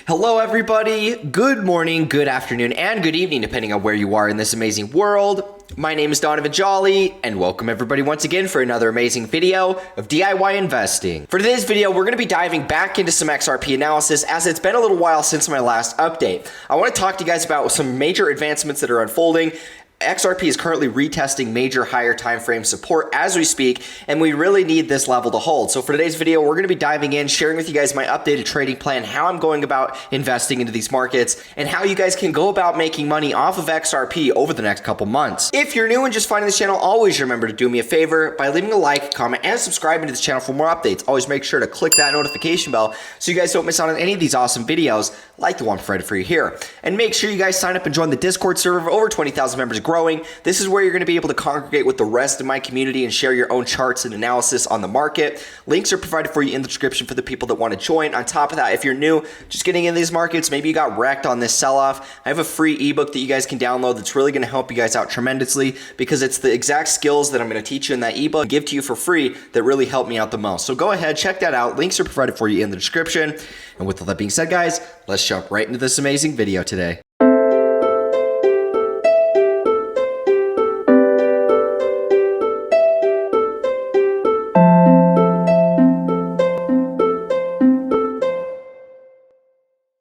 Hello everybody, good morning, good afternoon, and good evening depending on where you are in this amazing world. My name is Donovan Jolly, and welcome everybody once again for another amazing video of DIY investing. For today's video, we're going to be diving back into some XRP analysis as it's been a little while since my last update. I want to talk to you guys about some major advancements that are unfolding. XRP is currently retesting major higher time frame support as we speak, and we really need this level to hold. So for today's video, we're going to be diving in, sharing with you guys my updated trading plan, how I'm going about investing into these markets, and how you guys can go about making money off of XRP over the next couple months. If you're new and just finding this channel, always remember to do me a favor by leaving a like, comment, and subscribing to this channel for more updates. Always make sure to click that notification bell so you guys don't miss out on any of these awesome videos like the one provided for you here. And make sure you guys sign up and join the Discord server of over 20,000 members growing. This is where you're going to be able to congregate with the rest of my community and share your own charts and analysis on the market. Links are provided for you in the description for the people that want to join. On top of that, if you're new, just getting in these markets, maybe you got wrecked on this sell-off, I have a free ebook that you guys can download that's really going to help you guys out tremendously because it's the exact skills that I'm going to teach you in that ebook and give to you for free that really help me out the most. So go ahead, check that out. Links are provided for you in the description. And with all that being said, guys, let's jump right into this amazing video today.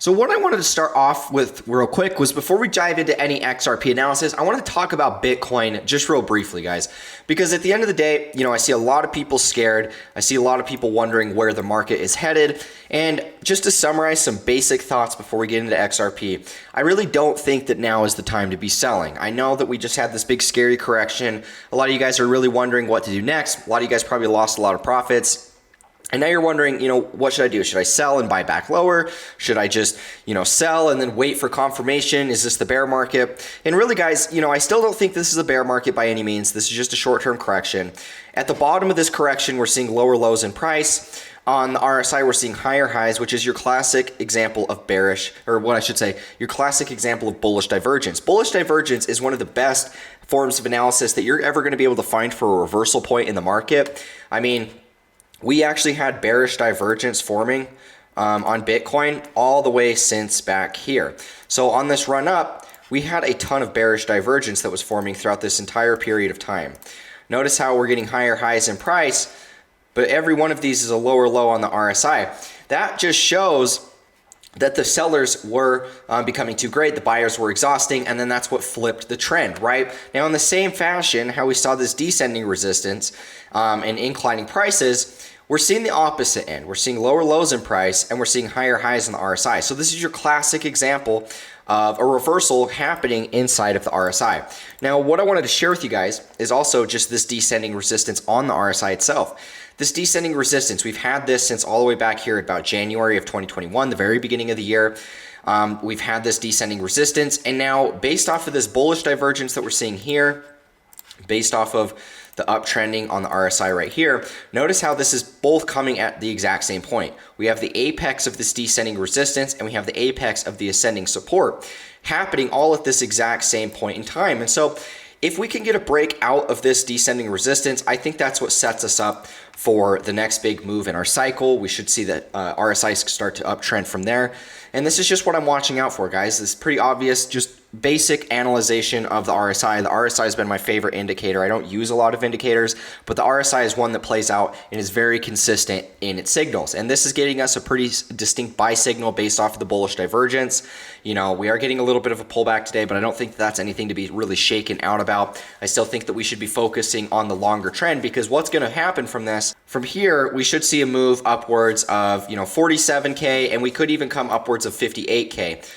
So what I wanted to start off with real quick was before we dive into any XRP analysis, I want to talk about Bitcoin just real briefly, guys, because at the end of the day, I see a lot of people scared. I see a lot of people wondering where the market is headed. And just to summarize some basic thoughts before we get into XRP, I really don't think that now is the time to be selling. I know that we just had this big scary correction. A lot of you guys are really wondering what to do next. A lot of you guys probably lost a lot of profits. And now you're wondering, what should I do? Should I sell and buy back lower? Should I just, sell and then wait for confirmation? Is this the bear market? And really, guys, I still don't think this is a bear market by any means. This is just a short-term correction. At the bottom of this correction, we're seeing lower lows in price. On the RSI, we're seeing higher highs, which is your classic example of bearish, or what I should say, your classic example of bullish divergence. Bullish divergence is one of the best forms of analysis that you're ever going to be able to find for a reversal point in the market. I mean, we actually had bearish divergence forming on Bitcoin all the way since back here. So on this run up, we had a ton of bearish divergence that was forming throughout this entire period of time. Notice how we're getting higher highs in price, but every one of these is a lower low on the RSI. That just shows that the sellers were becoming too great, the buyers were exhausting, and then that's what flipped the trend, right? Now, in the same fashion, how we saw this descending resistance and inclining prices, we're seeing the opposite end. We're seeing lower lows in price, and we're seeing higher highs in the RSI. So this is your classic example of a reversal happening inside of the RSI. Now, what I wanted to share with you guys is also just this descending resistance on the RSI itself. This descending resistance, we've had this since all the way back here about January of 2021, the very beginning of the year. We've had this descending resistance, and now based off of this bullish divergence that we're seeing here, based off of the uptrending on the RSI right here, notice how this is both coming at the exact same point. We have the apex of this descending resistance and we have the apex of the ascending support happening all at this exact same point in time. And so if we can get a break out of this descending resistance, I think that's what sets us up for the next big move in our cycle. We should see that RSI start to uptrend from there. And this is just what I'm watching out for, guys. This is pretty obvious, just basic analyzation of the RSI. The RSI has been my favorite indicator. I don't use a lot of indicators, but the RSI is one that plays out and is very consistent in its signals. And this is getting us a pretty distinct buy signal based off of the bullish divergence. We are getting a little bit of a pullback today, but I don't think that's anything to be really shaken out about. I still think that we should be focusing on the longer trend because what's going to happen from this, from here, we should see a move upwards of, 47K, and we could even come upwards of 58K.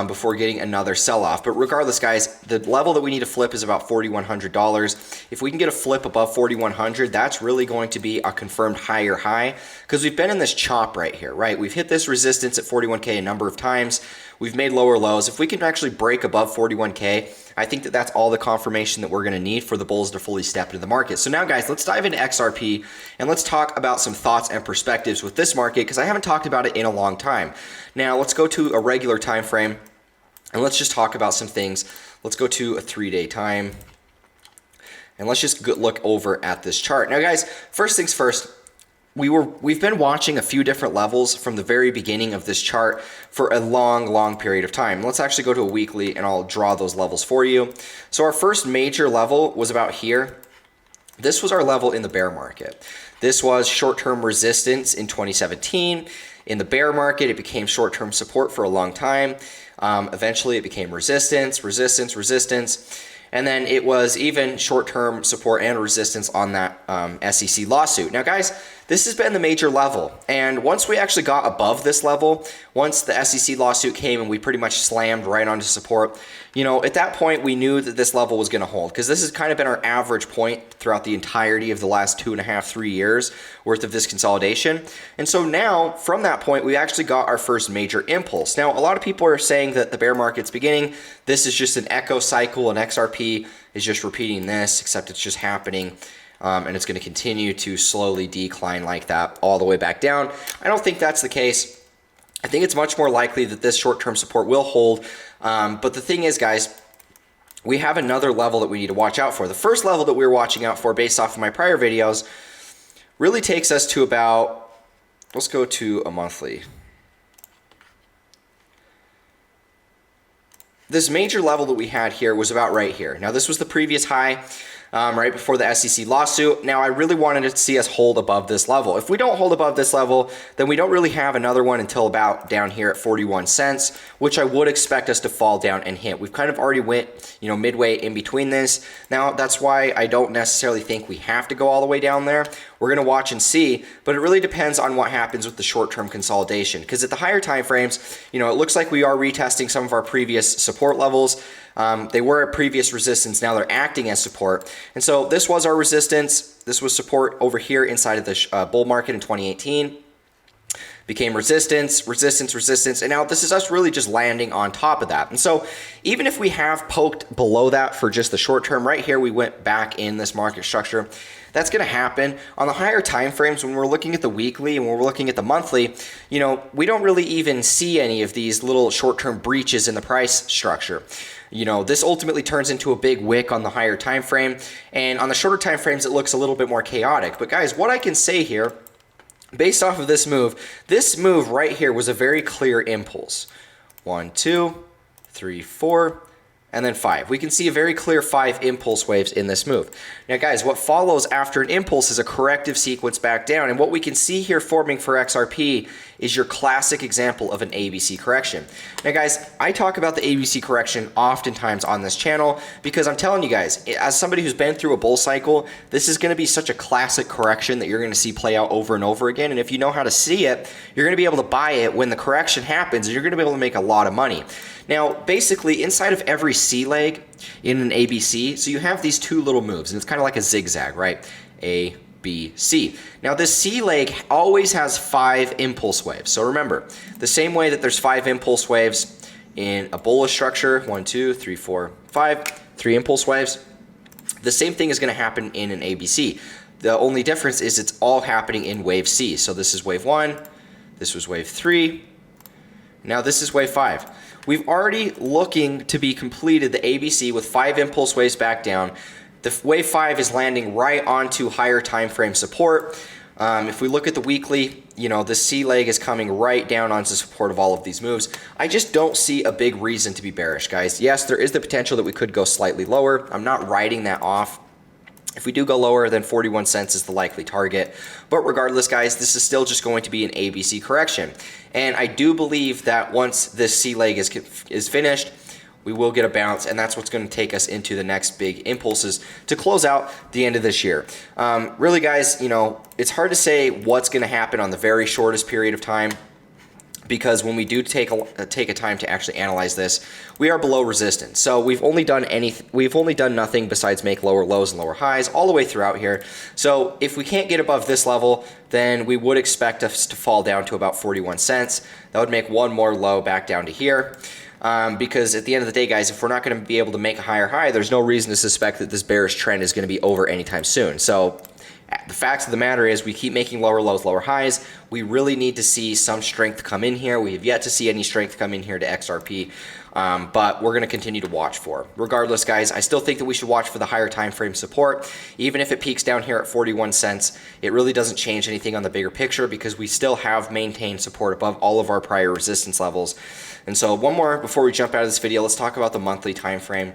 Before getting another sell-off. But regardless, guys, the level that we need to flip is about $4,100. If we can get a flip above $4,100, that's really going to be a confirmed higher high because we've been in this chop right here, right? We've hit this resistance at 41K a number of times. We've made lower lows. If we can actually break above 41K, I think that that's all the confirmation that we're going to need for the bulls to fully step into the market. So now, guys, let's dive into XRP and let's talk about some thoughts and perspectives with this market because I haven't talked about it in a long time. Now, let's go to a regular time frame and let's just talk about some things. Let's go to a 3-day time and let's just look over at this chart. Now, guys, first things first, we've been watching a few different levels from the very beginning of this chart for a long period of time. Let's actually go to a weekly and I'll draw those levels for you. So our first major level was about here. This was our level in the bear market. This was short-term resistance in 2017. In the bear market, it became short-term support for a long time. Eventually, it became resistance, resistance, resistance. And then it was even short-term support and resistance on that SEC lawsuit. Now, guys, this has been the major level. And once we actually got above this level, once the SEC lawsuit came and we pretty much slammed right onto support, you know, at that point, we knew that this level was going to hold because this has kind of been our average point throughout the entirety of the last 2.5, 3 years worth of this consolidation. And so now, from that point, we actually got our first major impulse. Now, a lot of people are saying that the bear market's beginning. This is just an echo cycle, and XRP is just repeating this, except it's just happening. And it's going to continue to slowly decline like that all the way back down. I don't think that's the case. I think it's much more likely that this short-term support will hold. But the thing is, guys, we have another level that we need to watch out for. The first level that we were watching out for based off of my prior videos really takes us to about, let's go to a monthly. This major level that we had here was about right here. Now, this was the previous high. Right before the SEC lawsuit. Now, I really wanted to see us hold above this level. If we don't hold above this level, then we don't really have another one until about down here at 41 cents, which I would expect us to fall down and hit. We've kind of already went, you know, midway in between this. Now, that's why I don't necessarily think we have to go all the way down there. We're going to watch and see, but it really depends on what happens with the short-term consolidation. Because at the higher time frames, you know, it looks like we are retesting some of our previous support levels. They were at previous resistance. Now they're acting as support. And so this was our resistance. This was support over here inside of the bull market in 2018. Became resistance, resistance, resistance. And now this is us really just landing on top of that. And so even if we have poked below that for just the short term, right here, we went back in this market structure. That's going to happen on the higher time frames. When we're looking at the weekly and when we're looking at the monthly, you know, we don't really even see any of these little short-term breaches in the price structure. You know, this ultimately turns into a big wick on the higher time frame, and on the shorter time frames it looks a little bit more chaotic. But guys, what I can say here based off of this move right here was a very clear impulse. 1, 2, 3, 4, and then 5. We can see a very clear 5 impulse waves in this move. Now guys, what follows after an impulse is a corrective sequence back down, and what we can see here forming for XRP is your classic example of an ABC correction. Now guys, I talk about the ABC correction oftentimes on this channel because I'm telling you guys, as somebody who's been through a bull cycle, this is going to be such a classic correction that you're going to see play out over and over again, and if you know how to see it, you're going to be able to buy it when the correction happens, and you're going to be able to make a lot of money. Now, basically, inside of every C leg in an ABC, so you have these two little moves, and it's kind of like a zigzag, right? A, B, C. Now, this C leg always has 5 impulse waves. So remember, the same way that there's 5 impulse waves in a bullish structure, 1, 2, 3, 4, 5, 3 impulse waves, the same thing is going to happen in an ABC. The only difference is it's all happening in wave C. So this is wave 1, this was wave 3, now this is wave 5. We've already looking to be completed the ABC with 5 impulse waves back down. The wave 5 is landing right onto higher time frame support. If we look at the weekly, you know, the C leg is coming right down onto support of all of these moves. I just don't see a big reason to be bearish, guys. Yes, there is the potential that we could go slightly lower. I'm not writing that off. If we do go lower, then 41 cents is the likely target. But regardless, guys, this is still just going to be an ABC correction. And I do believe that once this C leg is finished, we will get a bounce, and that's what's going to take us into the next big impulses to close out the end of this year. Really, guys, you know, it's hard to say what's going to happen on the very shortest period of time, because when we do take a time to actually analyze this, we are below resistance. So we've only done nothing besides make lower lows and lower highs all the way throughout here. So if we can't get above this level, then we would expect us to fall down to about 41 cents. That would make one more low back down to here. Because at the end of the day, guys, if we're not going to be able to make a higher high, there's no reason to suspect that this bearish trend is going to be over anytime soon. So The fact of the matter is we keep making lower lows, lower highs. We really need to see some strength come in here. We have yet to see any strength come in here to XRP, but we're going to continue to watch for. Regardless, guys, I still think that we should watch for the higher time frame support. Even if it peaks down here at 41 cents, it really doesn't change anything on the bigger picture because we still have maintained support above all of our prior resistance levels. And so one more before we jump out of this video, let's talk about the monthly time frame.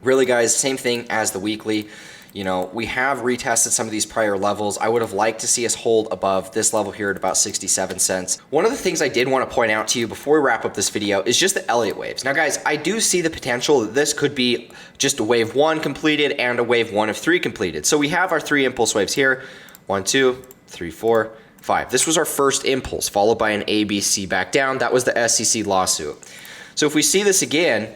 Really, guys, same thing as the weekly. You know, we have retested some of these prior levels. I would have liked to see us hold above this level here at about 67 cents. One of the things I did want to point out to you before we wrap up this video is just the Elliott Waves. Now, guys, I do see the potential that this could be just a wave 1 completed and a wave 1 of 3 completed. So we have our 3 impulse waves here. 1, 2, 3, 4, 5. This was our first impulse, followed by an ABC back down. That was the SEC lawsuit. So if we see this again,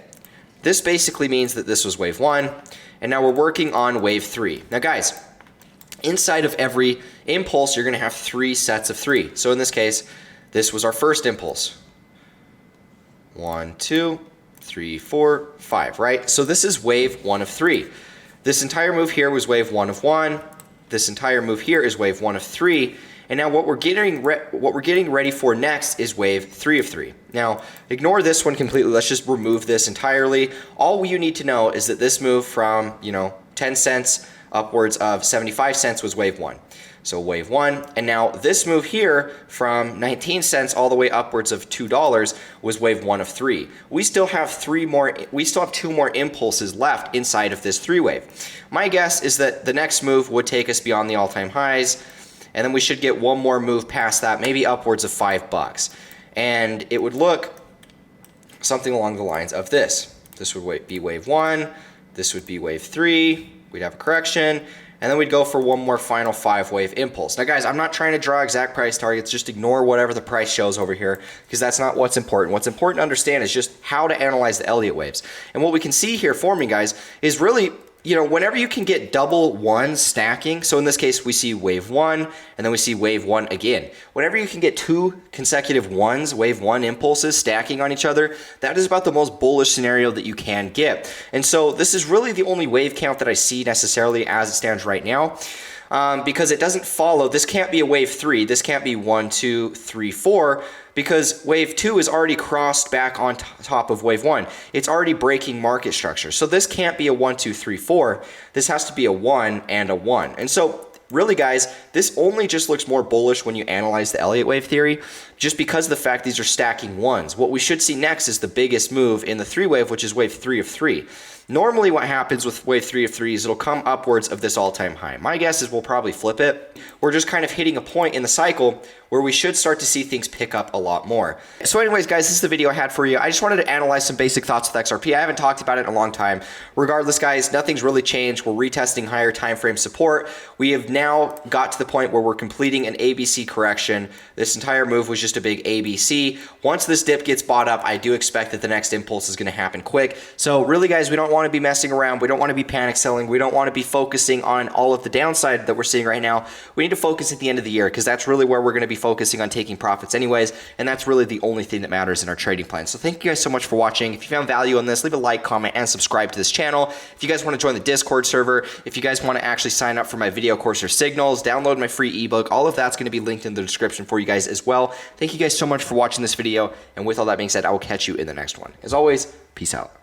this basically means that this was wave 1. And now we're working on wave 3. Now, guys, inside of every impulse, you're going to have 3 sets of 3. So in this case, this was our first impulse. 1, 2, 3, 4, 5, right? So this is wave 1 of 3. This entire move here was wave 1 of 1. This entire move here is wave 1 of 3. And now what we're getting ready for next is wave 3 of 3. Now, ignore this one completely. Let's just remove this entirely. All you need to know is that this move from, 10 cents upwards of 75 cents was wave 1. So wave 1, and now this move here from 19 cents all the way upwards of $2 was wave 1 of 3. We still have 2 more impulses left inside of this 3 wave. My guess is that the next move would take us beyond the all-time highs, and then we should get one more move past that, maybe upwards of $5. And it would look something along the lines of this. This would be wave 1, this would be wave 3, we'd have a correction, and then we'd go for one more final 5-wave impulse. Now, guys, I'm not trying to draw exact price targets, just ignore whatever the price shows over here, because that's not what's important. What's important to understand is just how to analyze the Elliott Waves. And what we can see here forming, guys, is really, whenever you can get double ones stacking, so in this case, we see wave 1, and then we see wave 1 again. Whenever you can get 2 consecutive ones, wave 1 impulses stacking on each other, that is about the most bullish scenario that you can get. And so this is really the only wave count that I see necessarily as it stands right now. Because it doesn't follow, this can't be a wave 3, this can't be 1, 2, 3, 4, because wave 2 is already crossed back on top of wave 1. It's already breaking market structure. So this can't be a 1, 2, 3, 4. This has to be a 1 and a 1. And so really, guys, this only just looks more bullish when you analyze the Elliott Wave theory, just because of the fact these are stacking ones. What we should see next is the biggest move in the 3 wave, which is wave 3 of 3. Normally what happens with wave 3 of 3 is it'll come upwards of this all-time high. My guess is we'll probably flip it. We're just kind of hitting a point in the cycle where we should start to see things pick up a lot more. So anyways, guys, this is the video I had for you. I just wanted to analyze some basic thoughts with XRP. I haven't talked about it in a long time. Regardless, guys, nothing's really changed. We're retesting higher time frame support. We have now got to the point where we're completing an ABC correction. This entire move was just a big ABC. Once this dip gets bought up, I do expect that the next impulse is going to happen quick. So really, guys, we don't want to be messing around. We don't want to be panic selling. We don't want to be focusing on all of the downside that we're seeing right now. We need to focus at the end of the year, because that's really where we're going to be focusing on taking profits anyways, and that's really the only thing that matters in our trading plan. So thank you guys so much for watching. If you found value in this, leave a like, comment, and subscribe to this channel. If you guys want to join the Discord server, if you guys want to actually sign up for my video course or signals, download my free ebook, all of that's going to be linked in the description for you guys as well. Thank you guys so much for watching this video, and with all that being said, I will catch you in the next one. As always, peace out.